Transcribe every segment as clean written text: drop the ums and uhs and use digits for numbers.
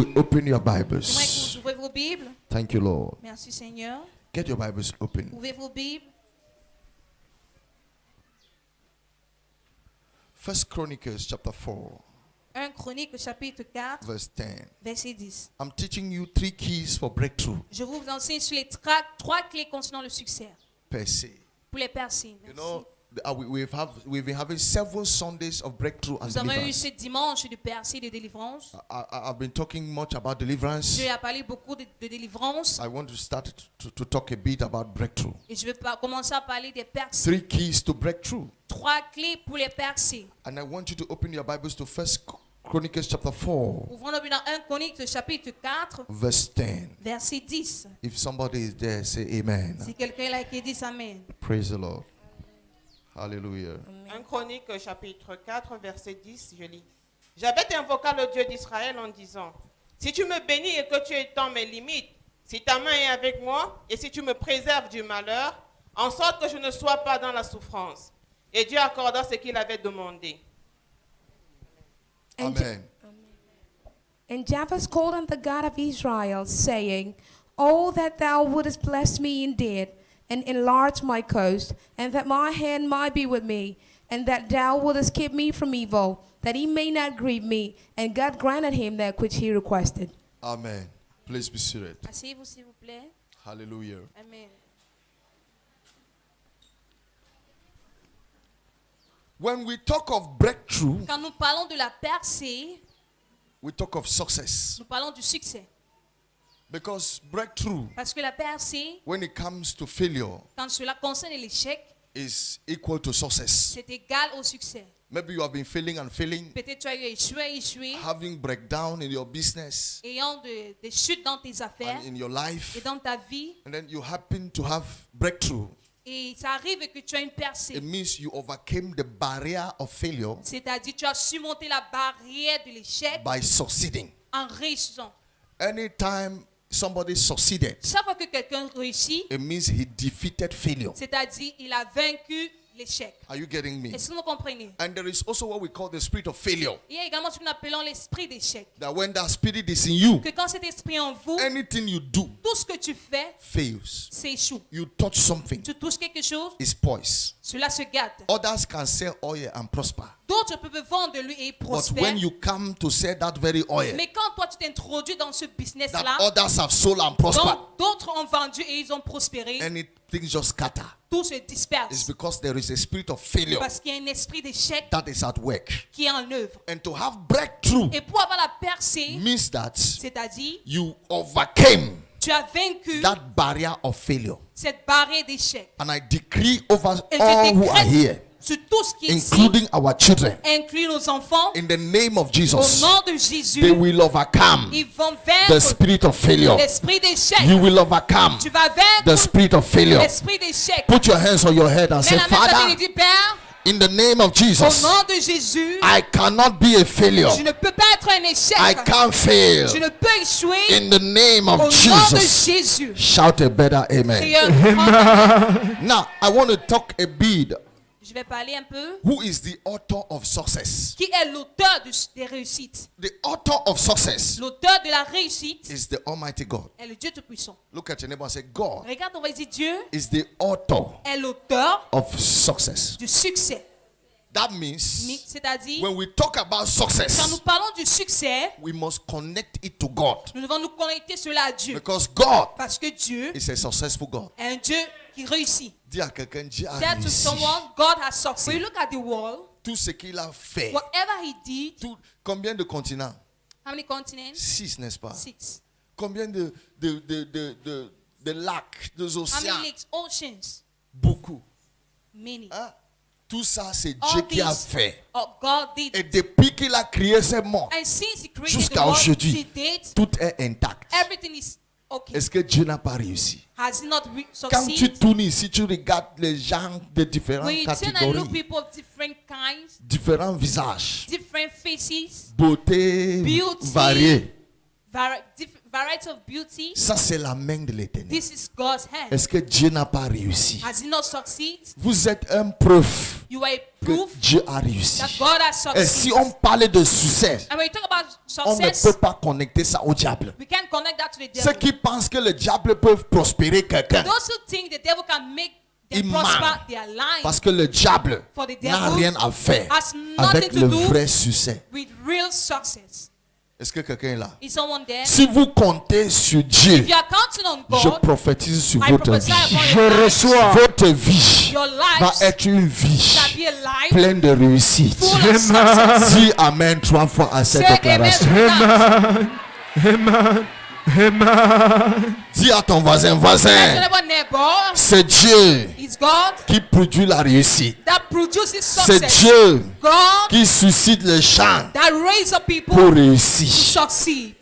Open your J'aimerais que Bibles. vous ouvrez vos Bibles. Thank you, Lord. Merci Seigneur. Get your Bibles open. Ouvrez vos Bibles. 1 Chronicles chapter 4, 1 Chronique chapitre 4, verse 10. verset 10. I'm teaching you 3 keys for breakthrough. Je vous enseigne sur les trois clés concernant le succès. Per se. Pour les percer. You Merci. know, we've been having several Sundays of breakthrough and Nous avons eu deliverance. ce dimanche de percée de délivrance. I've been talking much about deliverance. Je vais parler beaucoup de délivrance. I want to start to talk a bit about breakthrough. Et je vais commencer à parler des percées. 3 keys to breakthrough. 3 clés pour les percer. And I want you to open your Bibles to 1 Chronicles chapter 4, Ouvrons dans 1 Chronique chapitre 4, verse 10. verset 10. If somebody is there, say amen. Si quelqu'un est là qui dit Amen. Praise the Lord. Hallelujah. 1 Chronique chapitre 4 verset 10, je lis. Jabez invoqua le Dieu d'Israël en disant, si tu me bénis et que tu étends mes limites, si ta main est avec moi et si tu me préserves du malheur, en sorte que je ne sois pas dans la souffrance. Et Dieu accorda ce qu'il avait demandé. Amen. And Jabez called on the God of Israel, saying, Oh, that thou wouldest bless me indeed, and enlarge my coast, and that my hand might be with me, and that thou wouldest keep me from evil, that he may not grieve me. And God granted him that which he requested. Amen. Please be seated. Asseyez-vous s'il vous plaît. Hallelujah. Amen. When we talk of breakthrough, Quand nous parlons de la percée, we talk of success. nous parlons du succès. Because breakthrough, Parce que la percée, when it comes to failure, quand cela concerne l'échec, is equal to success. c'est égal au succès. Maybe you have been failing and failing, Peut-être tu as eu échoué, having breakdown in your business ayant des chutes dans tes affaires and in your et life, dans ta vie. and then you happen to have breakthrough. Et ça arrive que tu as une percée. It means you overcame the barrier of failure C'est-à-dire tu as surmonté la barrière de l'échec by succeeding. en réussissant. Anytime somebody succeeded, Chaque fois que quelqu'un réussit, it means he defeated failure. c'est-à-dire il a vaincu l'échec. Are you getting me? Est-ce que vous comprenez? And there is also what we call the spirit of failure. Il y a également ce que nous appelons l'esprit d'échec. That when that spirit is in you, Que quand cet esprit est en vous, anything you do tout ce que tu fais fails. s'échoue. You touch something, Tu touches quelque chose, it's poised. cela se gâte. Others can sell oil and prosper. D'autres peuvent vendre de lui et But prospérer. when you come to sell that very oil Mais quand toi tu t'introduis dans ce that business-là, others have sold and prospered, donc d'autres ont vendu et ils ont prospéré, anything just scatter. tout se It's disperse. because there is a spirit of failure Parce qu'il y a un esprit d'échec that is at work. qui est en œuvre. And to have breakthrough Et pour avoir la percée, means that c'est-à-dire you overcame tu as vaincu that barrier of failure. cette barrière d'échec. And I decree over Et all who are je here, décrète sur tout ce qui est ici, including our children, inclus nos enfants, in the name of au Jesus, nom de they Jésus, will overcome ils vont the vaincre spirit of failure. l'esprit d'échec. You will overcome Tu vas the vaincre spirit of failure. l'esprit d'échec. Put your hands on your head and Mets say, la main sur ta tête Father, et dis, Père, in the name of au Jesus, nom de Jésus, I cannot be a failure. je ne peux pas être un échec. I can't fail. Je ne peux échouer In the name au of nom de Jesus. Jésus. Shout a better amen. Criez un grand- Now, I want to talk a bit. Je vais parler un peu. Who is the author of success? Qui est l'auteur des réussites? The author of success L'auteur de la réussite is the Almighty God. est le Dieu Tout-Puissant. Look at your neighbor and say, God Regarde, on va dire Dieu is the author est l'auteur of success. du succès. That means C'est-à-dire, when we talk about quand success, nous parlons du succès, we must connect it to God. nous devons nous connecter cela à Dieu. Because God Parce que Dieu is a successful God. est un Dieu qui réussit. Dis à quelqu'un, Dieu a That to réussi. someone, God has succeeded. When you look at the world, Tout ce qu'il a fait. whatever he did, Combien de continents? how many continents? 6, n'est-ce pas? 6. Combien de lacs, de How océans? many lakes? Oceans? Beaucoup. Many. Hein? Tout ça, c'est All Dieu qui a these, fait. God did. Et depuis qu'il a créé ces mondes, And since he created the jusqu'à world, aujourd'hui, he did, tout est intact. everything is okay. Est-ce que Dieu n'a pas réussi? Has he not Quand tu succeeded? tournes ici, tu regardes les gens de différentes When you turn and look catégories, people of different kinds, différents visages, different faces, beauté beauty, variée. variety of beauty. Ça, c'est la main de l'Éternel. This is God's hand. Est-ce que Dieu n'a pas réussi? Has he not succeeded? Vous êtes un preuve You are a que proof Dieu a réussi. that God has Et si succeeded. on parle de succès, And when you talk about on ne success, peut pas connecter ça au diable. we can't connect that to the Ceux devil. qui pensent que le diable peut prospérer quelqu'un, Those who think the devil can make them Ils prosper mentent. their lives parce que le diable for the n'a devil rien à faire has avec nothing to le do vrai succès. with real success. Est-ce que quelqu'un est là? Is someone there? Si vous comptez sur Dieu, If you are counting on je God, prophétise sur I votre prophesy vie. upon your lives. Votre vie Your va lives être une vie shall be a life pleine de réussite. full of success. Dis Amen 3 fois à cette Say amen déclaration. to that. Dis à ton voisin, Tell voisin, your neighbor, c'est Dieu it's God qui produit la réussite. that produces C'est success. Dieu God qui suscite les chants that raises up people pour to réussir. succeed.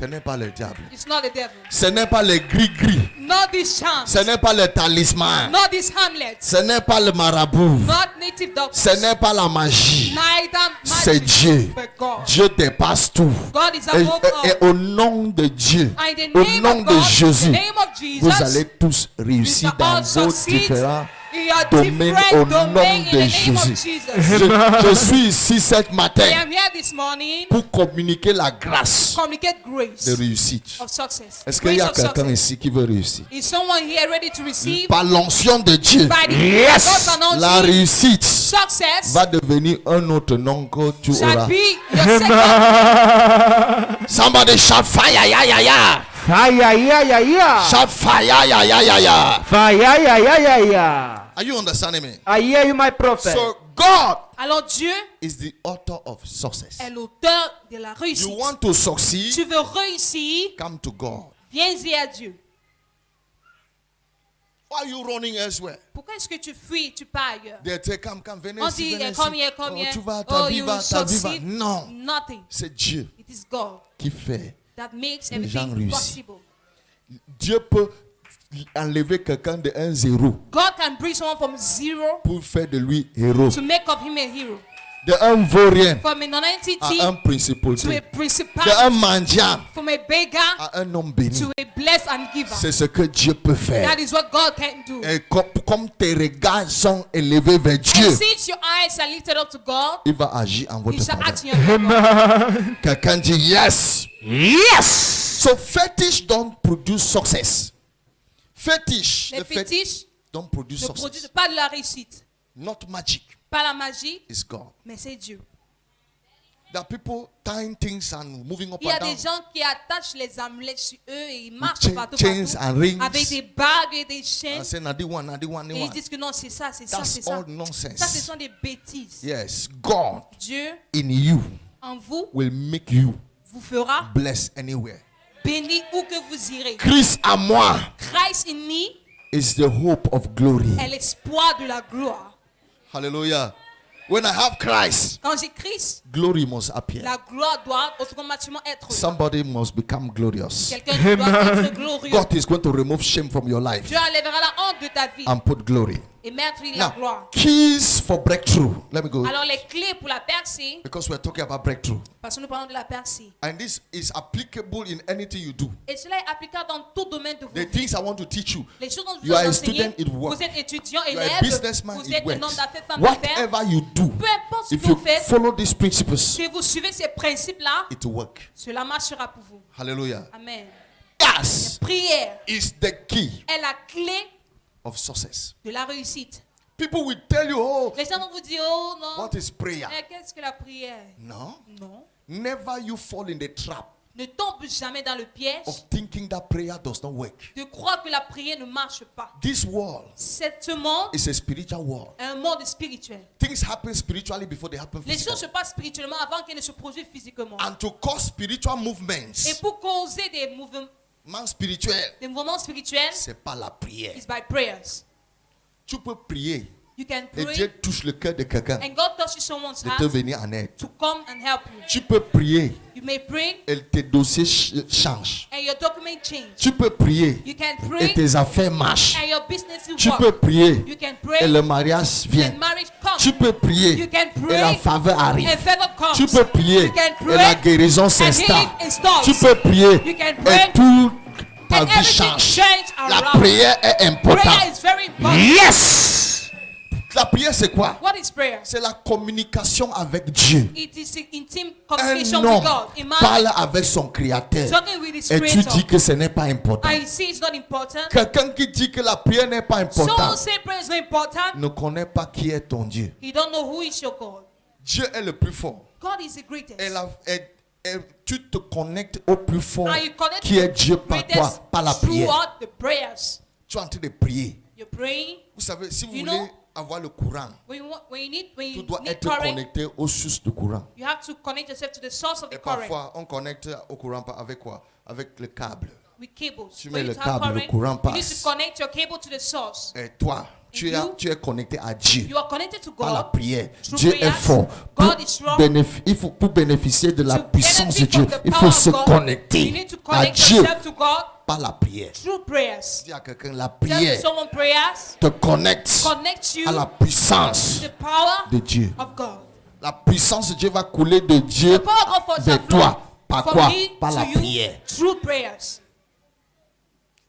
Ce n'est pas le diable. It's not the devil. Ce n'est pas les gris-gris. Not these charms. Ce n'est pas le talisman. Not these hamlets. Ce n'est pas le marabout. Not native doctors. Ce n'est pas la magie. Neither C'est magic, Dieu. but God. Dieu dépasse tout. God is Et, above et all. au nom de Dieu, And in the au name nom of de God, Jésus, in the name of Jesus, vous allez tous we réussir shall dans all vos succeed différents in your domaines au different nom domains in de the name of Jésus. Jesus. Je suis ici cet I matin am here this morning pour communiquer la grâce to communicate grace de réussite. of success. Est-ce qu'il y a Grace of quelqu'un success. ici qui veut réussir? Is someone here ready to receive Par l'onction de Dieu, by the God's anointing? la réussite Success va devenir un autre nom que tu shall auras. be your second. Somebody shout fire, ya, ya, ya. Fire, yeah, yeah, yeah. Shout fire, ya, ya, ya, ya. Fire, yeah, yeah, yeah, yeah. Are you understanding me? I hear you, my prophet. So God Alors Dieu is the author of success. est l'auteur de la réussite. You want to succeed? Tu veux réussir, Come to God. viens-y à Dieu. Why are you running elsewhere? Pourquoi est-ce que tu fuis, tu pars ailleurs? They say, come, venez On ici, dit, venez ici. come here, come Oh, here. tu vas, ta Oh, vie you va, will ta vie va. succeed. Non, Nothing. c'est Dieu It is God qui fait. that makes Les gens everything réussissent. possible. Dieu peut enlever quelqu'un de un zéro God can bring someone from zero pour faire de lui héros. to make of him a hero. De un vaurien From a non-entity à un to a principauté. De un principality. mendiant From a beggar à un homme béni. to a blessed and giver. C'est ce que Dieu peut faire. That is what God can do. Et comme tes regards sont élevés vers Dieu, And since your eyes are lifted up to God, il va agir en He votre shall faveur. act in your favor. Quelqu'un dit yes. Yes. So fetish don't produce success. Fetish, Les the fet- fétiches don't produce ne produisent success. pas de la réussite, Not magic. pas la magie, It's God. mais c'est Dieu. There are people tying things and moving up Il y a and down. des gens qui attachent les amulets sur eux et ils marchent chain- partout, chains partout and rings. avec des bagues et des chaînes. I say, Nadi one, Nadi one, Nadi Et ils one. disent que non, c'est ça, c'est ça, That's c'est ça. all nonsense. Ça, ce sont des bêtises. Yes, God Dieu, in you en vous, will make you vous fera blessed anywhere. béni où que vous irez. Christ à moi Christ in me is the hope of glory. est l'espoir de la gloire. Hallelujah. When I have Christ, Quand j'ai Christ, glory must appear. la gloire doit automatiquement être là. Somebody must become glorious. Quelqu'un doit être glorieux. God is going to remove shame from your life Dieu enlèvera la honte de ta vie and put glory. et mettre la Now, gloire. keys for breakthrough. Let me go. Alors les clés pour la percée, Because we're talking about breakthrough. parce que nous parlons de la percée. And this is applicable in anything you do. Et cela est applicable dans tout domaine de The vos vies. things I want to teach you. Les choses dont je You are vous a enseigner, student, it works. vous êtes étudiant, You are a élève, businessman, vous it êtes un homme works. d'affaires, femme d'affaires. Whatever you do, Peu importe ce if que vous you faites, follow these principles, si vous suivez ces principes-là, it will work. cela marchera pour vous. Hallelujah. Amen. Yes Prière is the key est la clé of success. de la réussite. People will tell you, oh, Les gens vont vous dire, oh non, what is prayer? qu'est-ce que la prière? No. Non. Never you fall in the trap Ne tombe jamais dans le piège of thinking that prayer does not work. de croire que la prière ne marche pas. This world Ce monde is a spiritual world. est un monde spirituel. Things happen spiritually before they happen Les choses physically. se passent spirituellement avant qu'elles ne se produisent physiquement. And to cause spiritual Et movements, pour causer des mouvements spirituels, c'est pas la prière. it's by prayers. Tu peux prier You can et pray Dieu touche le cœur de quelqu'un and God touches someone's de te heart venir en aide. to come and help you. Tu peux prier You may pray et tes dossiers changent. and your document change. Tu peux prier You can et pray tes affaires marchent. and your business will Tu work. peux prier You can et pray le mariage vient. and marriage comes. come. Tu peux prier You can et la pray faveur arrive. and favor comes. Tu peux prier You can et la pray guérison and s'installe. healing installs. Tu peux prier You can et pray tout ta and vie everything change. change La around. prière est Prayer importante. is very important. Yes. La prière c'est quoi? What is prayer? C'est la communication avec Dieu. It is an intimate Un communication with homme God. Imagine parle avec son créateur talking with his et tu creator. dis que ce n'est pas important. And you see it's not important. Quelqu'un qui dit que la prière n'est pas Someone importante say prayer is not important. ne connaît pas qui est ton Dieu. You don't know who is your God. Dieu est le plus fort. God is the greatest. Et tu te connectes au plus fort And you connect qui to est the Dieu par greatest toi, par la prière. throughout the prayers. Tu es en train de prier. You're praying. Vous savez, si vous You voulez know, avoir le courant, When you tu need dois être current, connecté aux sources de courant. you have to connect yourself to the source of the Et current parfois, on connecte au courant avec quoi? Avec le câble. with cables. Tu For mets you le to have câble, le current, courant you need passe. to connect your cable to the source. Et toi, tu es connecté à Dieu. You are connected to Par la God. prière. Through Dieu prayers. est fort. God is strong. Pour bénéficier de la To puissance de benefit Dieu, from the il power faut of se God, you connecter need to à connect Dieu yourself to God par la prière. through prayers. Dis à quelqu'un, la Tell prière someone prayers te connecte connect you à la puissance to the power de Dieu. of God. La puissance de Dieu va couler de Dieu The power of God vers shall toi. flow Par from quoi? me Par la to you prière. through prayers.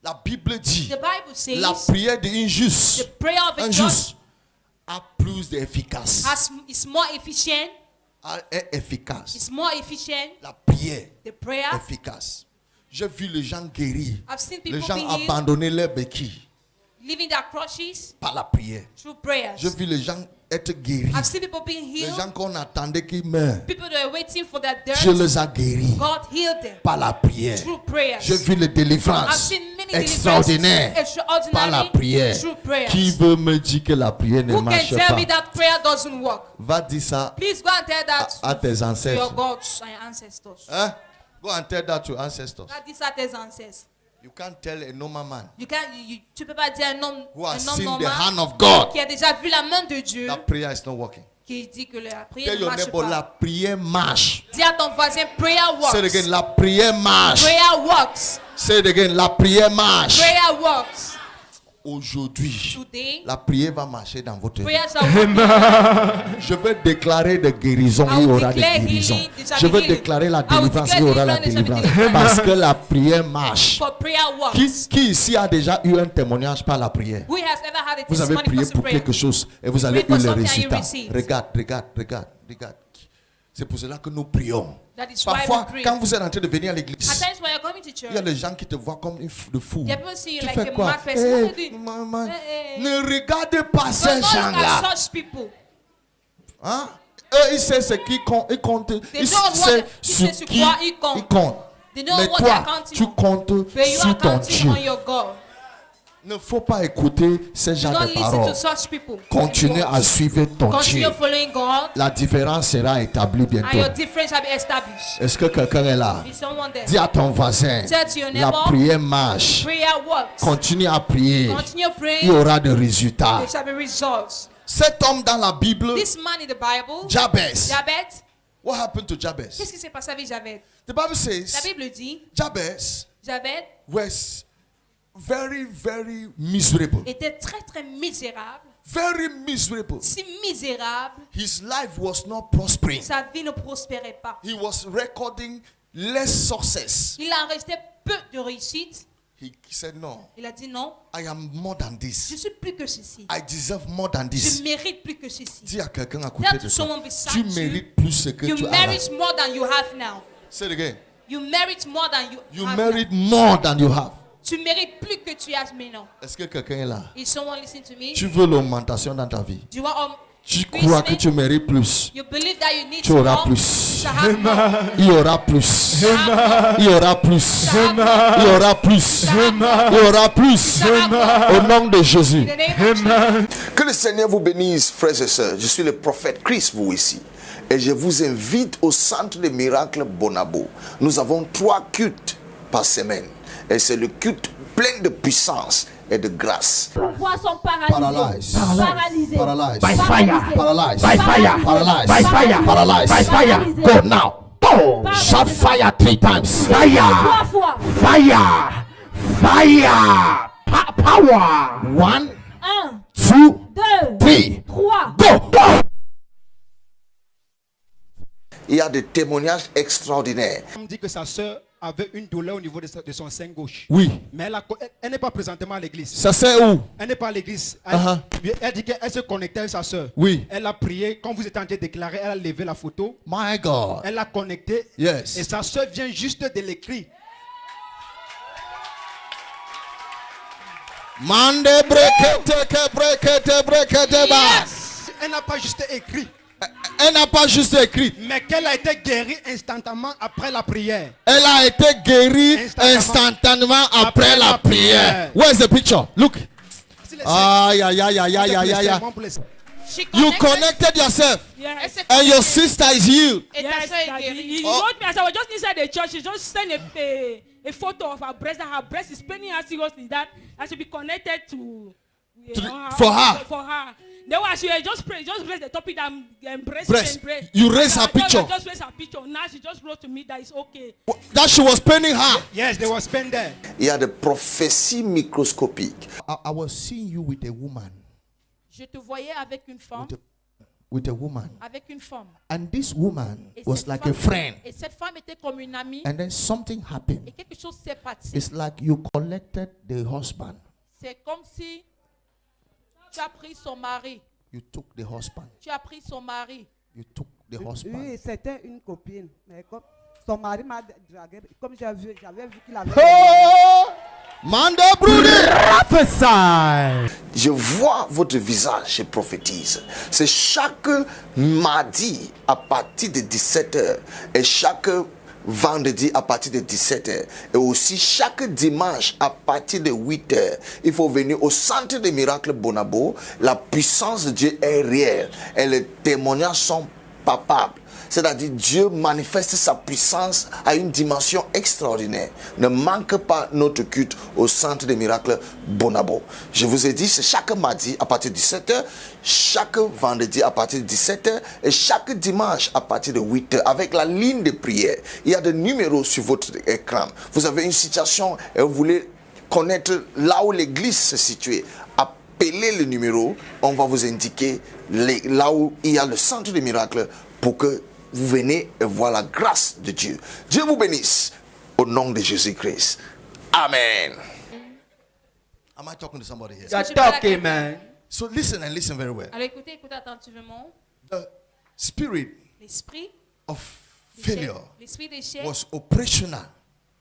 La Bible dit, The Bible says la prière d'un the juste, prayer of a un just juste a plus d'efficace. is more efficient. Est efficace. It's more efficient. La prière The prayer. efficace. J'ai vu les gens guéris. I've seen Les people gens being healed, abandonner leurs béquilles leaving their crutches par la prière. through prayers. J'ai vu les gens être guéris. I've seen people being Les healed. gens qu'on attendait qu'ils meurent. People that were waiting for their Dieu death. les a guéris God healed them par la prière. through prayers. J'ai vu les I've délivrances seen many extraordinaires deliverances par la extraordinary prière. through prayers. Qui veut me dire que la prière ne Who can marche tell pas? me that prayer doesn't work? Va dire ça Please go and tell that à tes to your ancêtres. gods and ancestors. Hein? Go and tell that to ancestors. That these are tes ancestors. You can't tell a normal man Tu peux pas dire un homme who has seen the normal hand of God qui a déjà vu la main de Dieu that prayer is not working. qui dit que la prière Tell ne your marche neighbor, la pas. prière marche. Dis à ton voisin, prayer Say it again, works. la prière marche. Prayer works. Say it again, la prière marche. Prayer works. Aujourd'hui, Today, la prière va marcher dans votre vie. prayer shall work. Je vais déclarer des guérisons, I il y will aura des declare guérisons. healing, there shall Je be vais healing. déclarer la I will délivrance, declare il y aura la deliverance, there shall be délivrance. deliverance. Parce que la prière marche. For prayer works. Qui ici a déjà eu un témoignage par la prière? Who has ever had a Vous avez testimony prié because of pour prayer? quelque chose et vous avez Pray eu for le something and you résultat. received. Regarde. C'est pour cela que nous prions. That is why Parfois, we pray. quand vous êtes en train de venir à At l'église, times when you're coming to il y a church, des gens qui te voient comme de fou. there are people see you Tu like fais a quoi? mad person. What are you doing? Maman, Eh. ne regardez pas don't ces look gens-là. at such people. Hein? Eux, ils savent ce qui compte. Ils comptent. They Ils know what savent they- ils sur savent sur qui quoi ils comptent. ils comptent. They know Mais what toi, they're counting tu on. comptes But you sur are ton counting Dieu. on your God. Ne faut pas écouter ces Do gens not de listen paroles. to such people. Continue à suivre ton Continue Dieu. following God, La différence sera établie and bientôt. your difference shall be established. Est-ce que quelqu'un est là? Is someone there? Dis à ton voisin, Tell to your la neighbor, prière marche. prayer works. Continue à prier. Continue Il y praying. aura des résultats. There shall be results. Cet homme dans la Bible, This man in the Bible, Jabez. Jabez, What happened to Jabez? qu'est-ce qui s'est passé avec Jabez? The Bible La says Bible dit, Jabez Jabez was very, very miserable. était très très misérable, Very miserable. si misérable, His life was not prospering. sa vie ne prospérait pas. He was recording less success. Il a enregistré peu de réussite. He said, no, Il a dit non, I am more than je this. suis plus que ceci. I deserve more than Je this. mérite plus que ceci. Dis à quelqu'un à côté Tell de to toi, someone beside tu you, mérites plus ce que you tu as là. merit more than you have now. Say it again. You merit more than you have merit more than you have. now. Tu mérites plus que tu as maintenant. Est-ce que quelqu'un est là? Is someone listening to me? Tu veux l'augmentation dans ta vie. Do you want Tu crois que tu mérites plus. You believe that you need Tu auras more? plus. You shall have more. Il y aura plus. You shall have more. Il y aura plus. You shall have more. Il y aura plus. Il y aura plus. You shall have more. Au nom de Jésus. In the name of Jesus. Que le Seigneur vous bénisse, frères et sœurs. Je suis le prophète Chris, vous ici. Et je vous invite au centre de miracles Bonabo. Nous avons 3 cultes par semaine. Et c'est le culte plein de puissance et de grâce. Voix sont paralysées. Paralyzed. Paralysées. Paralyzed. By fire. Paralyzed. By fire. Paralyzed. By fire. Paralyzed. By fire. Go now. Boom. Shout fire 3 times. Fire. 3 fois. Fire. Fire. Power. 1, 1, 2, 2, Prie. 3. Go. Il y a des témoignages extraordinaires. On me dit que sa sœur avait une douleur au niveau de son sein gauche. Oui. Mais elle n'est pas présentement à l'église. Ça c'est où? Elle n'est pas à l'église. Elle, elle dit qu'elle se connectait avec sa sœur. Oui. Elle a prié. Quand vous étiez en train de déclarer, elle a levé la photo. My God. Elle l'a connectée. Yes. Et sa sœur vient juste de l'écrire. Mande brekete bas. Elle n'a pas juste écrit, Elle n'a pas juste écrit. mais qu'elle a été guérie instantanément après la prière. Elle a été guérie instantanément après la prière. Where's the picture? Look. Aïe, aïe, aïe, aïe, aïe, aïe, aïe. She You connected- connected yourself. Elle s'est And your connectée. sister is healed. Et ta Yes, soeur est Daddy. guérie. He wrote me as I was just inside the church. He just sent a photo of her breast. That her breast is paining her seriously. That I should be connected to For her. For her. Then when she just pray, just raise the topic that breast. Breast. Breast. You raise her picture. Just raise her picture. Now she just wrote to me that it's okay. That she was paining her. Yes, they were spent there. Il y a des prophéties microscopiques. I was seeing you with a woman. Je te voyais avec une femme. With a woman. Avec une femme. And this woman Et was cette like femme- a friend. Et cette femme était comme une amie. And then something happened. Et quelque chose s'est passé. It's like you collected the husband. C'est comme si tu as pris son mari. You took the husband. Tu as pris son mari. You took the husband. Oui, c'était une copine. Mais comme son mari m'a dragué, comme j'avais vu qu'il avait... Oh! Manda Brudi. Je vois votre visage et prophétise. C'est chaque mardi à partir de 17h et chaque vendredi à partir de 17h et aussi chaque dimanche à partir de 8h. Il faut venir au centre des miracles Bonabo. La puissance de Dieu est réelle et les témoignages sont palpables. C'est-à-dire Dieu manifeste sa puissance à une dimension extraordinaire. Ne manque pas notre culte au centre des miracles Bonabo. Je vous ai dit, c'est chaque mardi à partir de 17h, chaque vendredi à partir de 17h et chaque dimanche à partir de 8h avec la ligne de prière. Il y a des numéros sur votre écran. Vous avez une situation et vous voulez connaître là où l'église se situe. Appelez le numéro, on va vous indiquer là où il y a le centre des miracles pour que vous venez et voir la grâce de Dieu. Dieu vous bénisse au nom de Jésus-Christ. Amen. Am I talking to somebody here? You're talking, man. So listen and listen very well. Alors écoutez attentivement. The spirit L'esprit of failure L'esprit d'échec was operational.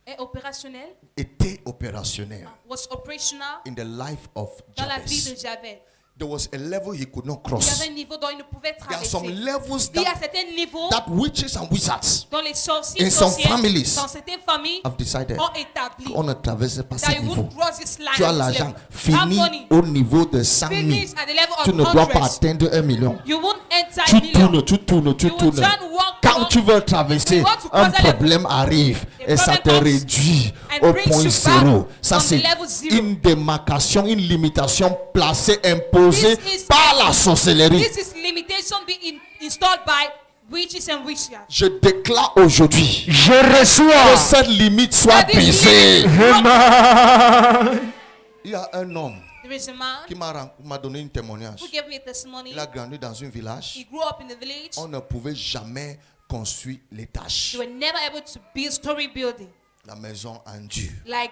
est opérationnel. Était opérationnel Was operational in the life of dans la vie Jabez. de Jabez. There was a level he could not Il y cross. avait un niveau dont il ne pouvait There are some traverser. levels Il y a that, certains niveaux that witches and wizards dont les sorciers in some sorcières families dans certaines familles have decided ont établi on ne traverse pas ce that you niveau. would cross this line. Tu as this l'argent, level. fini Money, au niveau de 100 000. finish at the level of Tu ne dois pas hundreds. atteindre 1 million. You won't enter Tu a million. tournes, tu tournes, tu You will tournes. turn walk, Quand walk. tu veux traverser, You want to un cross that problème arrive et ça te problem comes réduit and au brings point you zéro. back Ça, on c'est the level zero. une démarcation, une limitation placée, imposée This is- par la sorcellerie. This is limitation being installed by witches and witchcraft. Je déclare aujourd'hui Je que reçois. cette limite soit That this brisée. limit- Il y a un homme There is a man qui m'a donné un témoignage. who gave me a testimony. Il a grandi dans un village. He grew up in the village. On ne pouvait jamais construire l'étage. They were never able to build story building La maison en dur. like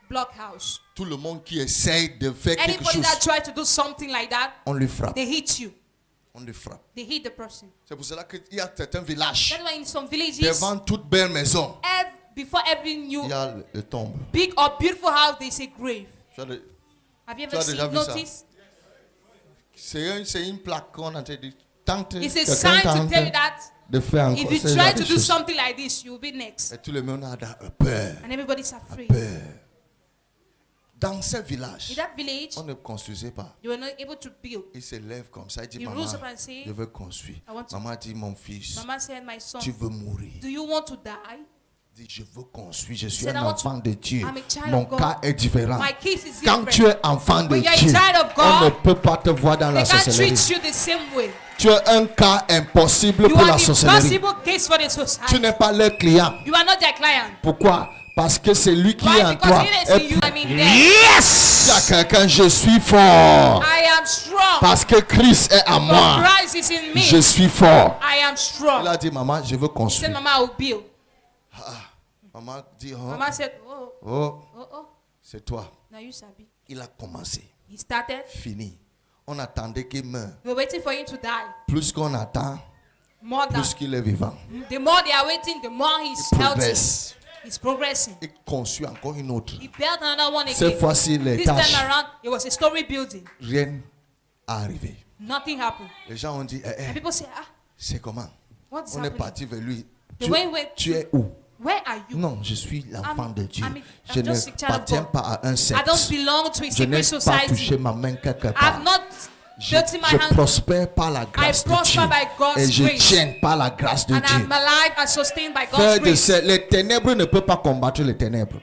block house. Tout le monde qui essaye de faire quelque Anybody chose, that tried to do something like that, on lui frappe. they hit you. On lui frappe. They hit the person. C'est pour cela qu'il y a certains villages, That's why in some villages, devant toute belle maison, before every new il y a le tombe. big or beautiful house, they say grave. Tu as le- Have you Tu ever as déjà seen vu ça? notice? C'est une plaque qu'on a dit. Tant que It's a quelqu'un sign to tente tell you that de faire encore if you ce genre try de to do choses. something like this, you will be next. Et tout le monde a peur. And everybody's afraid. Peur. Dans ce In village, that village, on ne construisait pas. you were not able to build. Il se lève comme ça, il dit, He maman, rose up and said, je veux construire. I want to- Maman dit, mon fils, Mama said, my son, tu veux mourir. do you want to die? Il dit, je veux construire, je suis said, un I want enfant de Dieu. I'm a child Mon of God. cas est différent. My case is Quand different. tu es enfant de When you're a Dieu, child of on ne God, peut pas te voir dans they la can't sorcellerie. treat you the same way. Tu es un cas impossible You pour are la the sorcellerie. impossible case for the Tu society. n'es pas leur client. You are not their client. Pourquoi? Parce que c'est lui qui est Why? en Because toi. he is in you. I mean, there. Dis à quelqu'un, je suis fort. I am strong. Parce que Christ est en For moi. Christ is in me. Je suis fort. I am Il strong. a dit, maman, je veux He said, construire. Mama, I will build. Maman dit, oh, Mama said, oh, oh, oh. c'est toi. Now you sabi. Il a commencé. He started. Fini. On attendait qu'il meure. We were waiting for him to die. Plus qu'on attend, More than. plus qu'il est vivant. The more they are waiting, the more he's Il healthy. progresse. He's progressing. Il construit encore une autre. He built another one Cette again. fois-ci, les This time tâches, around, it was a story building. rien n'est arrivé. Nothing happened. Les gens ont dit, And people say, c'est comment? what is On est happening? parti vers lui. The way we- Tu es où? Where are you? Non, je suis l'enfant de Dieu. I'm Je just a ne child of appartiens God. pas à un I don't sexe. belong to a Je n'ai secret pas touché society. ma main quelque I've part. not Je dirty my hand. prospère par la grâce de prosper Dieu. by God's Et je grace. tiens par la grâce de And Dieu. I'm alive and sustained by God's Frères et grace. sœurs, les ténèbres ne peuvent pas combattre les ténèbres.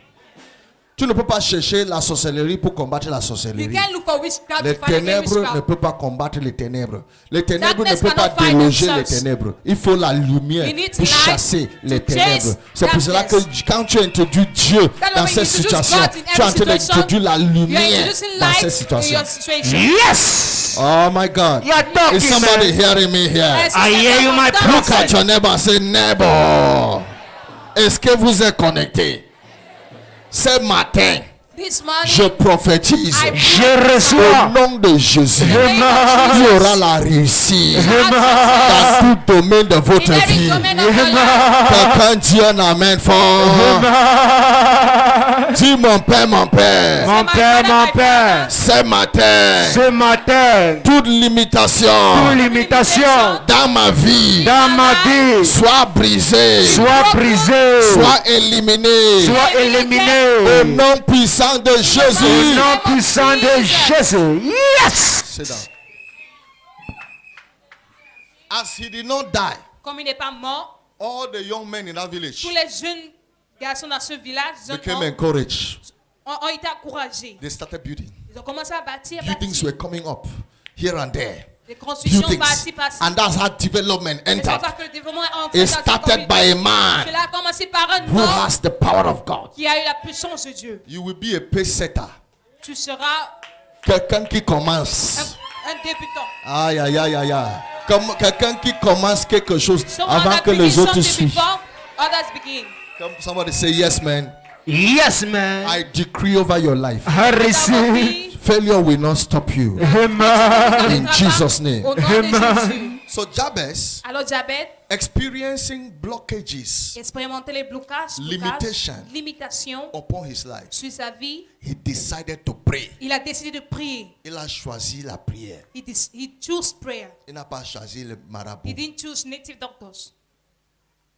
Tu ne peux pas chercher la sorcellerie pour combattre la You sorcellerie. can't look for witchcraft Les to find against ténèbres ne witchcraft. peuvent pas combattre les ténèbres. Les ténèbres ne Darkness peuvent pas cannot fight déloger les themselves. ténèbres. Il faut la lumière You need pour light chasser les to ténèbres. chase C'est pour cela que darkness. quand tu introduis Dieu That's dans why cette when you introduce situation, God in tu es en every train situation, d'introduire la You're lumière introducing dans light cette in situation. your situation. Yes. Oh my God. You're talking, Is somebody man. hearing me here? Yes, I hear you, my Look prophet. at your neighbor, say neighbor. Est-ce que vous êtes connectés? Ce matin, This morning, je prophétise. Je reçois. Au nom de Jésus, il y aura la réussite dans tout domaine de in votre every vie. domain of your life. Quelqu'un dit un amen fort. Dis mon père, mon père. Mon père, mon père. Ce matin, Ce matin, toute limitation toute limitation dans ma vie dans ma vie soit brisée, soit brisée, soit éliminée. soit éliminée. Au nom puissant de Au Jésus. nom puissant de Jésus. Yes. Sit down. As he did not die, Comme il n'est pas mort, all the young men in that village tous les jeunes garçons dans ce village became ont encouraged. été encouragés. They started building. Ils ont commencé à bâtir, Buildings were coming up here and there. des constructions Buildings. par-ci, par-ci. And that's how development C'est comme entered. ça que le développement est entré It dans cette started by a man Cela a commencé par un who homme has the power of God. qui a eu la puissance de Dieu. You will be a pace setter. Tu seras Quelqu'un qui commence. un débutant. Aïe, aïe, aïe, aïe, aïe. Comme quelqu'un qui commence quelque chose Someone avant that que les begins autres something suivent. before others begin. Come, somebody say yes, man. Yes, man. I decree over your life. I receive. Failure will not stop you. Amen. In Jesus' name. Au nom de Jésus. So Jabez, Alors Jabez experiencing blockages expérimentait les blocages, Limitation. limitations upon his life, sur sa vie. he decided to pray. Il a décidé de prier. Il a choisi la prière. He chose prayer. Il n'a pas choisi le marabout. He didn't choose native doctors.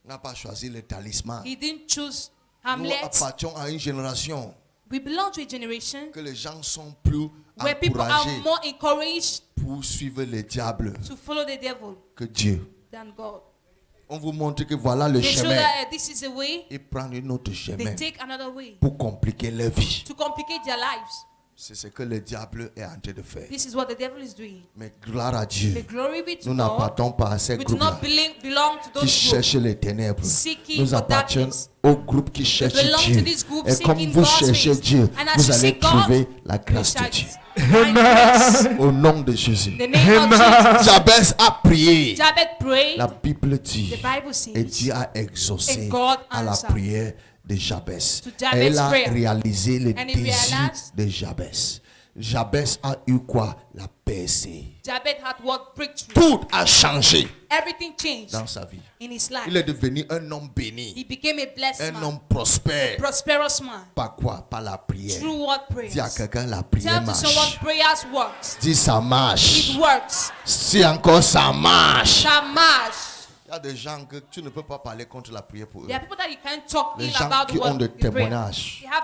Il n'a pas choisi le talisman. He didn't choose Nous Hamlet. appartenons à une génération We belong to a generation que les gens sont plus where people are encouragés more encouraged pour suivre le diable to follow the devil que Dieu. than God. On vous montre que voilà le They show chemin. that this is a way, Ils prennent une autre they chemin take another way pour compliquer leur vie. to complicate their lives. C'est ce que le diable est en train de faire. This is what the devil is doing. Mais gloire à The Dieu. glory be to Nous God. n'appartenons pas à ces We do groupes-là not belong to qui those groups. cherchent les ténèbres. Seeking Nous for appartenons darkness. au groupe qui cherche belong to Dieu. this group Et comme seeking vous God's cherchez face. Dieu, And as vous you allez seek God, trouver la You grâce de shall Dieu. find grace. Au nom de Jésus. The name of Jesus. Jabez a prié. Jabez prayed. La Bible dit, The Bible et says, Dieu a exaucé And God à la answered prière de Jabez. to Jabez's Elle a prayer. réalisé le And he désir realized- de Jabez. Jabez a eu quoi? La percée. Jabez had what breakthrough. Tout a changé Everything changed dans sa vie. in his life. Il est devenu un homme béni, He became a blessed un man, homme prospère. prosperous man. Par quoi? Par la prière. Through what Dis à prayers? quelqu'un, la prière Tell to someone marche. prayers works. Dis ça marche. It works. Si encore ça marche. Ça marche. Il y a des gens que tu ne peux pas parler contre la prière pour eux. There are people that you can't talk Les ill gens about qui what ont des you pray. témoignages. You have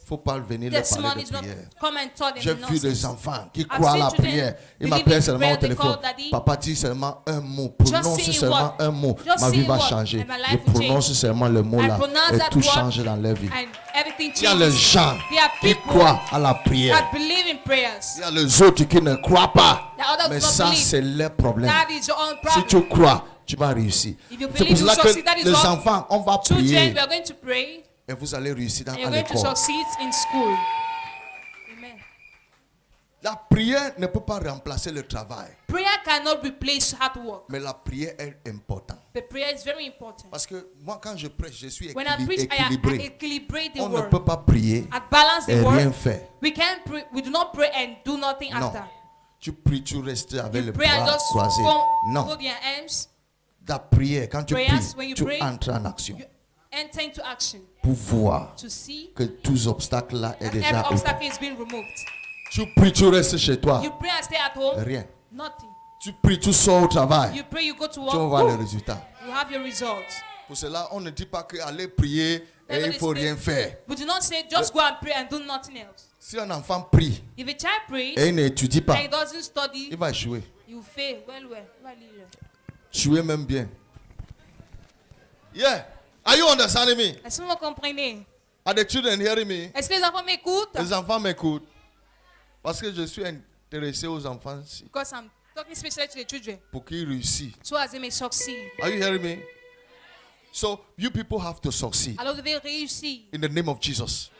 Il ne faut pas venir leur parler testimonies, de not prière. come and tell them J'ai vu des nonsense. enfants qui I've croient à seen la children prière. Ils believe m'appellent in seulement prayer, au they téléphone. call daddy. Papa, dis seulement un mot. Just Prononce say seulement what? un mot. Just Ma say vie va what? changer. And my Je life will prononce change. seulement le mot I là. pronounce Et that tout word change dans leur vie. and everything Il y a les changes. gens There are qui people croient à la prière. that believe in prayers. Il y a les autres qui ne croient pas. The others Mais do not ça, believe. c'est leur problème. That is your own Si problem. tu crois, tu vas réussir. If you C'est believe pour you cela succeed, that que is les what- enfants, on va Children, prier. we are going to pray. Et vous allez réussir and à you're going to l'école. succeed in school. Amen. La prière ne peut pas remplacer le travail. Prayer cannot replace hard work, Mais la prière est importante. but prayer is very important. Parce que moi, quand je prêche, je suis When I preach, I équilibré. equilibrate the On ne word. peut pas prier I balance the et rien word. faire. We can't pray, we do not pray and do nothing Non. after. Tu pries, tu restes avec You les pray and bras just croisés. Non. hold your arms, La prière, quand tu Prayers, when pries, you tu pray, entres en action you enter into action pour voir to see que tous les obstacles là est that every déjà ôté. obstacle is being removed. Tu pries, tu restes chez toi. You pray and stay at home, Rien. nothing. Tu pries, tu sors au travail. You pray, you go to Tu vas work, voir les résultats. you have your results. Pour cela, on ne dit pas qu'aller prier et il ne faut rien faire. We do not say just go and pray and do nothing else. Si un enfant prie If a child prays et il n'étudie pas, and he doesn't study, il va échouer. you fail. Well. Échouer même bien. Yeah. Are you understanding me? Est-ce que vous comprenez? Are the children hearing me? Est-ce que les enfants m'écoutent? Les enfants m'écoutent. Parce que je suis intéressé aux enfants Because I'm talking especially to the children, pour qu'ils réussissent. so as they may succeed. Are you hearing me? So you people have to succeed Alors vous devez réussir. in the name of Jesus.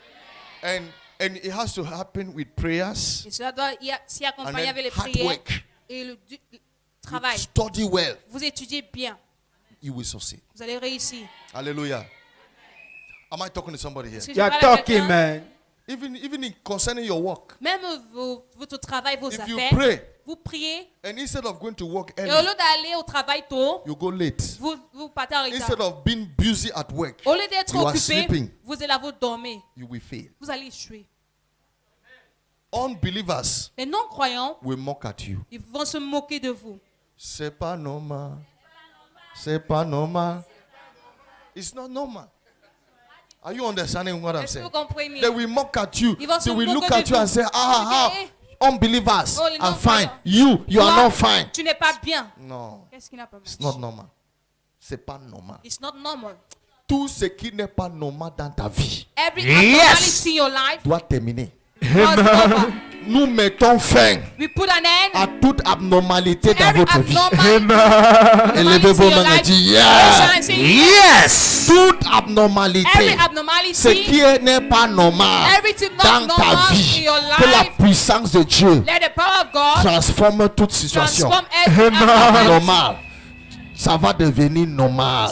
And it has to happen with prayers Et cela doit s'y and accompagner then avec les hard prières work. et le travail. Study well. Vous étudiez bien, You will succeed. vous allez réussir. Hallelujah. Am I talking to somebody here? Est-ce que je You are parle à talking, quelqu'un? man. Even in concerning your work. Même votre travail, vos If you affaires, pray vous priez and instead of going to work et au early, lieu d'aller au travail tôt, you go late. vous partez en retard. Instead of being busy at work, Au lieu d'être you are occupé, sleeping. vous allez là, vous dormez. You will fail. Vous allez échouer. Unbelievers Les non-croyants, will mock at you. ils vont se moquer de vous. C'est pas normal. C'est pas normal. It's not normal. Are you understanding what I'm Est-ce que saying? vous comprenez? They will mock at you. Ils vont se They will moquer look at de you vous. and say, Ils vont dire, unbelievers Oh, les are fine. non-croyants. You are Toi, not fine. Tu n'es pas bien. Non, Qu'est-ce qui n'a pas it's marché? not normal. C'est pas normal. It's not normal. Tout ce qui n'est pas normal dans ta vie Every Yes. abnormality in your life doit terminer. was over. Nous mettons fin We put an end à toute abnormalité dans every votre vie. abnormality Élevez vos in your mains et life. dites, Raise your yeah. hand and say, Yes. Toute Every abnormalité, ce qui abnormality, n'est pas normal everything not dans ta normal in vie, your que la life, puissance de Dieu let the power of God transforme toute situation transform every abnormality. normale. Ça va devenir normal.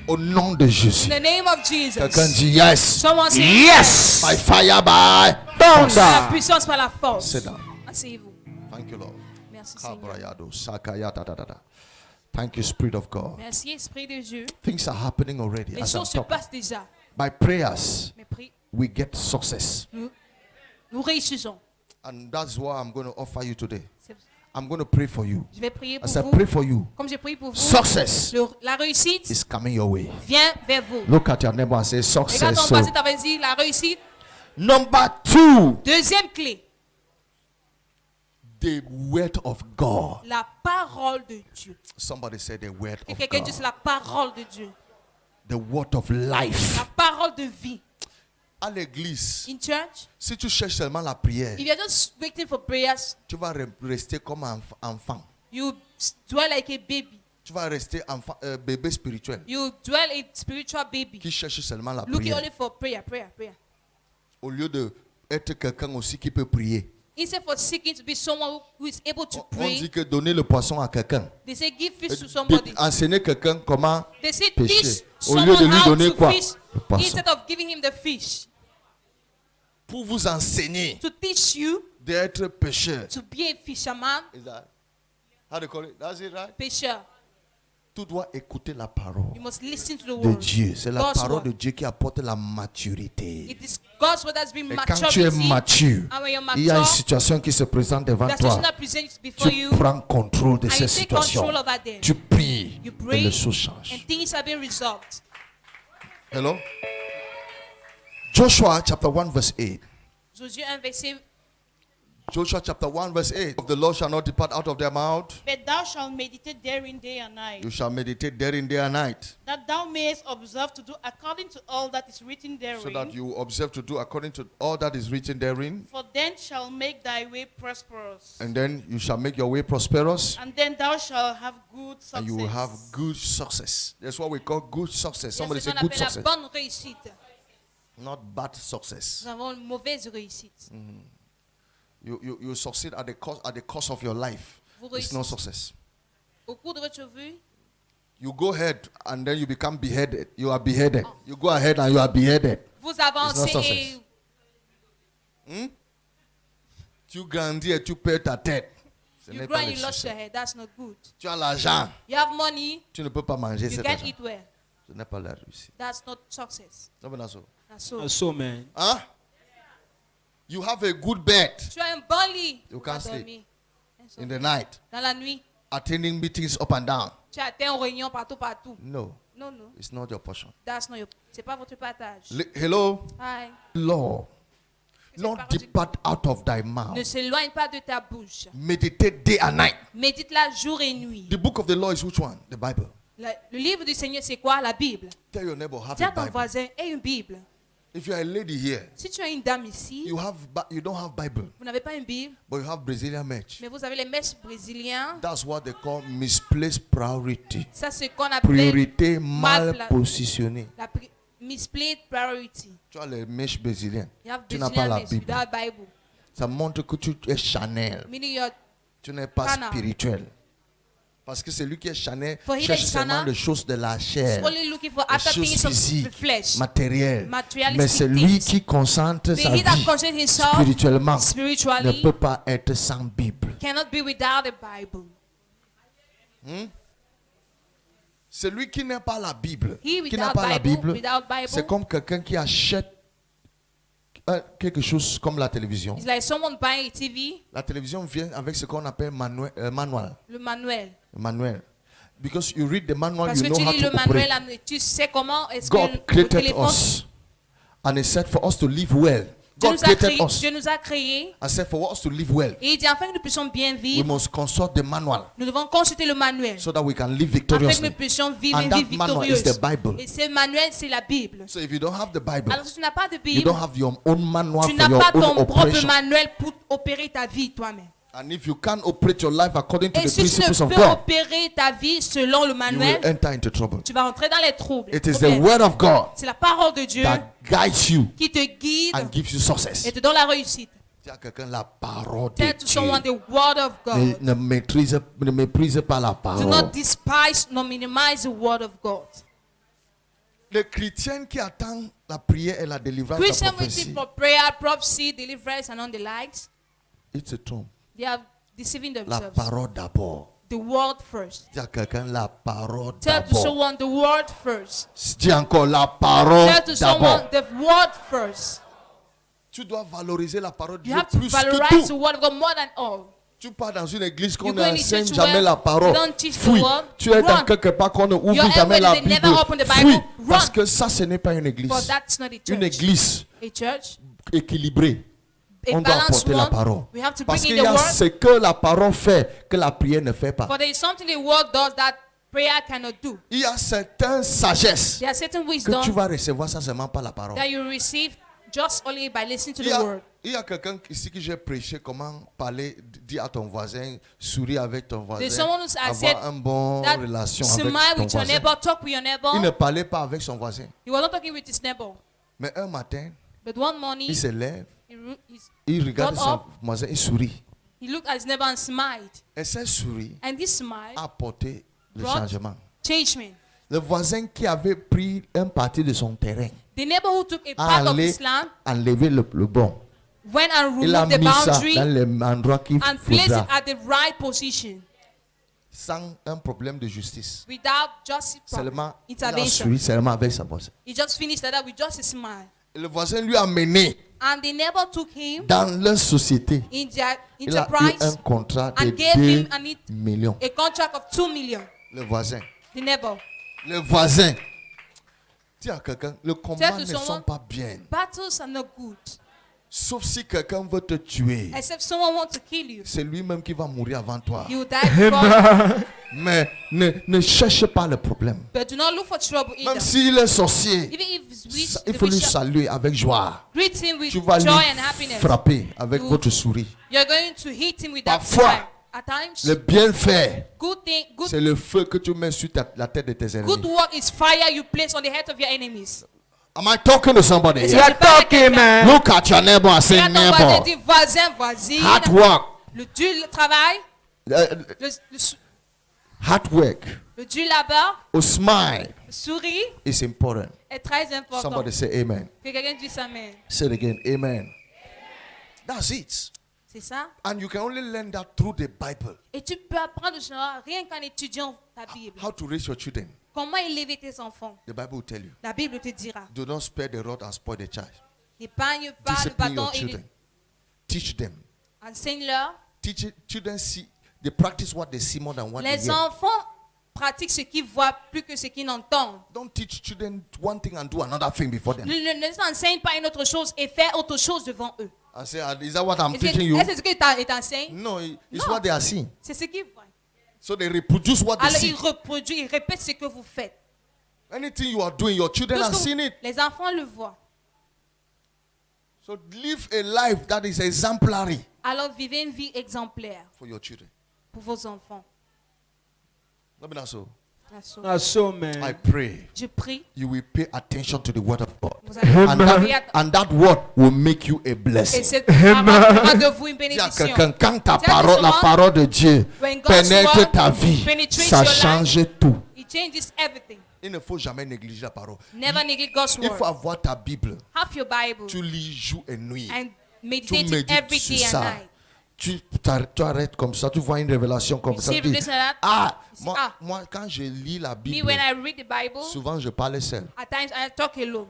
Au nom de Jésus. In the name of Jesus. Quelqu'un dit yes. Someone say Yes. By fire, by la thunder. puissance par la force. Sit down. Asseyez-vous. Thank you, Lord. Merci Seigneur. Kabrayado, sakaya, da, da, da, da. Thank you, Spirit of God. Merci Esprit de Dieu. Things are happening already Les as I'm choses se talking. passent déjà. By prayers, Mais we get success. nous réussissons. And that's what I'm going to offer you today. C'est- I'm going to pray for you. Je vais prier pour As I vous. pray for you, Comme j'ai prié pour vous. success La réussite is coming your way. vient vers vous. Look at your neighbor and say Et quand success. on So, passe, t'avais dit la réussite. number 2, Deuxième clé, the word of God. la parole de Dieu. Somebody say the word Que of quelqu'un God. dise la parole de Dieu. The word of La life. parole de vie. À l'église, In church, si tu cherches seulement la prière, if you're just waiting for prayers, tu vas rester comme un enfant. you dwell like a baby. Tu vas rester bébé spirituel You dwell a spiritual baby. qui cherche seulement la Looking prière. only for prayer. Au lieu d'être quelqu'un aussi qui peut prier. Instead for seeking to be someone who is able to On pray, dit que donner le poisson à quelqu'un. they say give fish to somebody. Enseigner quelqu'un comment They say pêcher. teach Au lieu de someone lui how donner to quoi? fish Le poisson. instead of giving him the fish. Pour vous enseigner To teach you d'être pêcheur. to be a fisherman, Is that how they call it? That's it, right? pêcheur. Tu dois écouter la parole You must listen to the de word. Dieu. C'est la God's parole word. de Dieu qui apporte la maturité. It is God's word that's been Et quand tu es maturity. mature, And when you're il y a une mature, situation qui se présente devant the toi. situation that presents before Tu you, prends contrôle de and cette you take situation. control over them. Tu pries You et pray, les choses changent. and things have been resolved. Hello? Joshua chapter 1 verse 8. Josué 1 verset Joshua chapter 1 verse 8. Of the Lord shall not depart out of their mouth. But thou shalt meditate therein day and night, You shall meditate therein day and night. that thou mayest observe to do according to all that is written therein. So that you observe to do according to all that is written therein. For then shall make thy way prosperous, And then you shall make your way prosperous. and then thou shalt have good success. And you will have good success. That's what we call good success. Il y a Somebody ce say qu'on good appelle la success. bonne réussite. Not bad success. Nous avons une mauvaise réussite. You succeed at the cost of your life. Vous It's no réussissez. success. Au cours de votre vie, You go ahead and then you become beheaded. You are beheaded. You go ahead and you are beheaded. vous It's not avancez success. et Tu grandis et tu perds ta tête. Ce you n'est grow pas and le you lost succès. your head. That's not good. Tu as l'argent. You have money, Tu ne peux pas manger you cet can't argent. eat well. Ce n'est pas la réussite. That's not success. Non, mais non, ça. That's so. So, man. Hein? You have a good bed Tu as un bon lit You pour can't sleep. dormir. in the night, Dans la nuit, attending meetings up and down. tu atteins une réunion partout. No, Non, non. it's not your portion. That's not your. C'est pas votre partage. Hello? Hi. Lord, not depart out of thy mouth. Ne s'éloigne pas de ta bouche. Meditate day and night. Médite-la jour et nuit. The book of the law is which one? The Bible. Le livre du Seigneur, c'est quoi? La Bible. Tell your neighbor, have Dis à a ton Bible. voisin, aie une Bible. If you are a lady here, Si tu as une dame ici, you don't have Bible, vous n'avez pas une Bible, but you have Brazilian match. mais vous avez les mèches brésiliens. That's what they call misplaced priority. Ça, c'est ce qu'on appelle Priorité mal pla- positionnée. la misplaced priority. Tu as les mèches brésiliens. You have Tu n'as pas Brazilian la mesh Bible. without Bible. Ça montre que tu es Chanel. Meaning you're Tu n'es pas Carnal. spirituel. Parce que celui qui est Chanel For he cherche that is seulement carnal les choses de la chair, only looking for les after choses things of the physiques, flesh. matérielles. Materialistic Mais celui things. qui concentre But sa he that vie concentrates himself spirituellement ne spiritually peut pas être sans Bible. cannot be without a Bible. Celui qui n'a pas la Bible, He qui n'a without pas la Bible, Bible, without Bible, c'est comme quelqu'un qui achète quelque chose comme la télévision. it's like someone buying a TV, La télévision vient avec ce qu'on appelle manuel. le manuel. Manuel. Because you read the manual, Parce you que know tu how lis to le manuel, operate. tu sais comment est-ce God que le created téléphone. us, and He said for us to live well. Dieu God nous a created créé, us, Dieu nous a créés, and said for us to live well, et il dit afin que nous puissions bien we vivre, must consult the manual nous devons consulter le manuel so that we can live afin que victoriously. nous puissions vivre And une that vie manual is victorieuse. the Bible. Et ce manuel, c'est la Bible. So if you don't have the Bible, Alors si tu n'as pas de you Bible, don't have your own manual tu for n'as your pas own ton propre operation. manuel pour opérer ta vie toi-même. And if you can't operate your life according to Et the si tu principles ne of peux God, opérer ta vie selon le you will manuel, enter into trouble. tu vas entrer dans les troubles. It is the Problèmes. word of God C'est la parole de Dieu that guides you qui te guide and gives you success. et te donne la réussite. Dis à quelqu'un la parole de Tell to Dieu. someone the word of God. Ne méprise pas la Do parole. not despise nor minimize the word of God. Le chrétien qui attend la prière et la délivrance, Christian la prophétie, waiting for prayer, prophecy, deliverance, and on the likes, it's a tomb. they are deceiving La themselves. parole d'abord. The word first. Dis à quelqu'un la parole Tell to d'abord. someone the word first. Dis encore la parole Tell to someone d'abord. the word first. Tu dois valoriser la parole de You Dieu have to plus valorize que the tout. word of God more than all. Tu pars dans une église You qu'on go in a n'enseigne church jamais where la parole. they don't teach the Fuis. word. Tu es dans Run. quelque part qu'on ne ouvre You're jamais la everywhere, they Bible. never open the Bible. Fuis. Run. Parce que ça, ce n'est pas une église. For that's not a church. Une église A church, équilibrée. a On doit balanced apporter la one. parole. We have to Parce bring qu'il in y the a word. ce que la parole fait que la prière ne fait pas. For there is something the word does that prayer cannot do. Il y a certaines sagesses There are certain que wisdom tu vas recevoir ça seulement par la parole. that you receive just only by listening to Il y the a, word. il y a quelqu'un ici qui j'ai prêché comment parler, dire à ton voisin, sourire avec ton voisin, There's someone who's said avoir une bonne that relation smile avec ton with your voisin. neighbor, talk with your neighbor. Il ne parlait pas avec son voisin. He was not talking with his neighbor. Mais un matin, But one morning, il se lève, he il regarde got son up, voisin, il sourit. he looked at his neighbor and smiled. Et ce sourire And this smile a apporté le brought changement. changement. Le voisin qui avait pris un parti de son terrain The neighbor who took a a part of allé his land enlever le bon. went and Il a removed the mis ça boundary dans l'endroit qu'il and placed faudra, it at the right position sans un problème de justice. without just Seulement, il a intervention. souri seulement avec sa voisin. He just finished like that with just a smile. Et le voisin lui a mené And the neighbor took him dans leur société. in their Il a eu enterprise un contrat de and gave 2 him millions. a contract of 2 million. Le voisin. The neighbor. Le voisin. Dis à quelqu'un, le combat to ne someone, sont pas bien. Battles are not good. Sauf si quelqu'un veut te tuer. Except someone wants to kill you. C'est lui-même qui va mourir avant toi. You will die before. Mais ne cherche pas le problème. But do not look for trouble either. Même s'il est sorcier, Even if it's witch, il the faut lui witch, saluer avec joie. greet him with Tu vas joy lui and happiness. frapper avec You- votre souris. You're going to hit him with that Parfois, smile. At times, le bienfait, good thing, c'est le feu que tu mets sur la tête de tes good ennemis. work is fire you place on the head of your enemies. Am I talking to somebody Est-ce here? que tu parles à quelqu'un? Look at your neighbor and say, Regarde ton voisin, neighbor. dis voisin, voisine. Hard work. Le dur travail, le Hard work dur labeur, or smile le sourire is important. est très important. Somebody say amen. Que quelqu'un dise amen. Say it again, amen. That's it. C'est ça. And you can only learn that through the Bible. Et tu peux apprendre cela rien qu'en étudiant ta Bible. How to raise your children. Comment élever tes enfants. The Bible will tell you. La Bible te dira. Do not spare the rod and spoil the child. N'épargne pas le Discipline your bâton et children. Teach them. enseigne-leur. Children see, they practice what they see more than what they Les hear. enfants pratiquent ce qu'ils voient plus que ce qu'ils entendent. Don't teach children one thing and do another thing before them. Ne les enseigne pas une autre chose et faire autre chose devant eux. I say, is that what I'm Est-ce teaching you? que c'est ce que t'enseignes? No, it's Non. what they are seeing. C'est ce qu'ils voient. So they reproduce what they Alors see. ils reproduisent, ils répètent ce que vous faites. Anything you are doing, your children Tout ce are que vous- seeing it. Les enfants le voient. So live a life that is exemplary Alors vivez une vie exemplaire for your children. pour vos enfants. Let me know so. Not so, man. I pray Je prie. you will pay attention to the word of God. Vous allez And that word will make you a Et blessing. cette parole fera de vous une Dis à bénédiction. quelqu'un, quand ta Dis à parole, la someone, parole de Dieu when God's pénètre word ta vie, penetrates ça your change life, tout. It changes everything. Il ne faut jamais négliger la parole. Never neglect God's Il faut word. avoir ta Bible. Have your Bible Tu lis jour et nuit. and Tu meditate it médites every sur day and ça. night. Tu arrêtes comme ça, tu vois une révélation comme You ça. see Tu dis, revelation like that? ah, You see, ah. moi, quand je lis la Me, Bible, when I read the Bible, souvent je parle seul. at times I talk alone.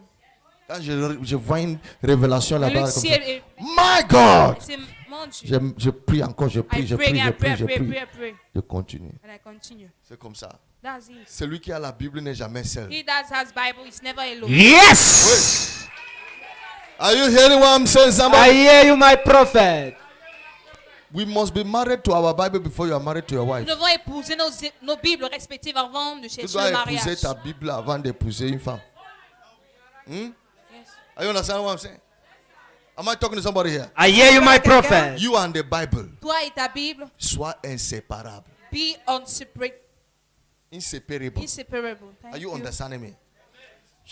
Quand je vois une révélation I là-bas, look comme see ça, it. my God! C'est mon Dieu. Je prie encore, je prie, I je pray prie, and je I pray, prie, je I pray, prie. I pray. Je continue. And I continue. C'est comme ça. That's it. Celui qui a la Bible n'est jamais seul. He that has Bible is never alone. Yes! Are you hearing what I'm saying, I somebody? hear you, my prophet. We must be married to our Bible before you are married to your Nous wife. devons épouser nos Bibles respectives avant de Tu chercher dois le épouser mariage. ta Bible avant d'épouser une femme. Yes. Are you understanding what I'm saying? Am I talking to somebody here? I hear you, my prophet. You and the Bible, Toi et ta Bible, sois inséparable. be inseparable. Inseparable. Thank Are you you. understanding me?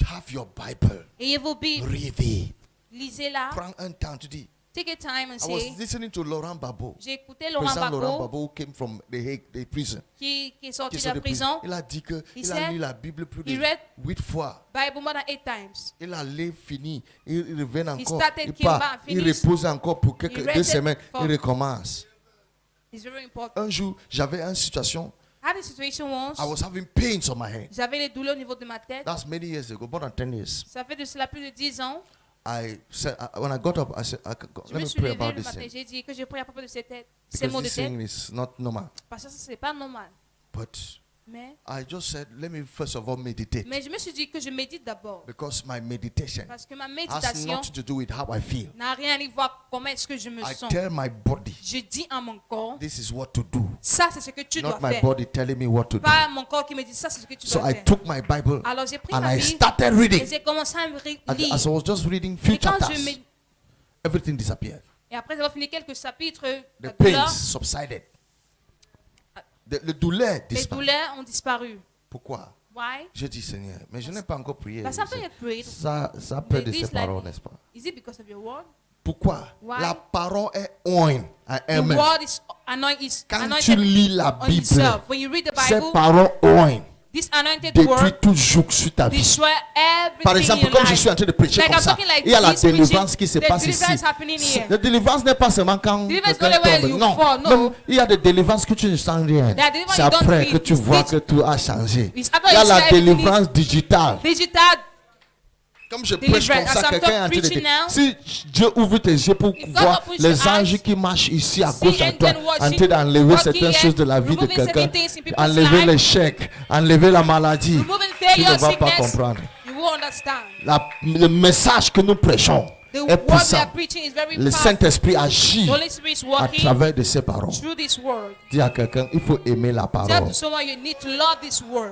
Have your Bible. Ayez vos Bibles. Read it. Lisez-la. Prends un temps, tu dis. Take your time and I was say. listening to Laurent Babo. J'ai écouté Laurent Président Laurent Gbagbo Babo who came from the Hague, the prison. qui est sorti Qui de la sort de prison. Il a dit que He il a said lu la Bible plus he de read 8 fois. Bible more than 8 times. Il allait fini, il revient encore, started, il came part, back, il finished. repose encore pour He quelques read 2 it semaines, for- il recommence. It's very important. Un jour, j'avais une situation, I had a situation once. I was having pains on my head. J'avais les douleurs au niveau de ma tête. That's many years ago, more than 10 years. Ça fait de cela plus de 10 ans. I said, when I got up, I said, Je let me me suis pray levé about le this matin. thing. J'ai dit que je prie à propos de ces Because mots de this tête. thing is not normal. Parce que ça, c'est pas normal. But Mais, I just said, let me first of all meditate. mais je me suis dit que je médite d'abord. Because my meditation Parce que ma has méditation not to do with how I feel. n'a rien à y voir comment est-ce que je me I sens. tell my body, Je dis à mon corps, this is what to do. ça c'est ce que tu Not dois my faire. body telling me what to do. Pas mon corps qui me dit ça c'est ce que tu So dois I faire. took my Bible Alors j'ai pris and ma I Bible started et reading. j'ai commencé à me And lire. as I was just reading few Et quand chapters, je me- everything disappeared. et après avoir fini quelques chapitres, The la pains douleur, subsided. Le douleur les disparut. douleurs ont disparu. Pourquoi? Why? Je dis Seigneur, mais je n'ai pas encore prié. Parce qu'après j'ai prié. Ça peut de This ses like- paroles, n'est-ce pas? Is it because of your word? Pourquoi? Why? La parole est oint à The elle-même. word is anointed, Quand anointed tu lis la on Bible, itself. When you read the ces Bible, paroles oint this anointed détruit word tout joug sur ta vie. destroy everything Par exemple, in your comme je life. suis en train de prêcher Like comme I'm ça, talking like il y a la this, preaching, délivrance qui se the passe ici. deliverance happening here. La délivrance n'est pas seulement quand Deliverance quelqu'un not only when tombe. you Non, fall, no. même il y a des délivrances que tu ne sens rien. There are deliverance C'est you don't après feel. que tu It's vois this- que tout a changé. It's after Il y a you la see everything délivrance digitale. Digital. Comme je prêche comme Deliverance. ça, As I'm quelqu'un est en train de preaching dire, now, si Dieu ouvre tes yeux pour God voir opens les your anges eyes, qui marchent ici à see gauche à angels droite, watching, en train d'enlever walking certaines here, choses de la vie de removing quelqu'un, certain things in people's enlever life, les chèques, enlever la maladie, removing tu failure, ne vas pas sickness, comprendre. you will understand. Le message que nous prêchons, The est word we puissant. are preaching is very Le powerful. Saint-Esprit The agit Holy Spirit is à working travers de ces paroles. through this word. Dis à quelqu'un, il faut aimer la Tell parole. to someone you need to love this word.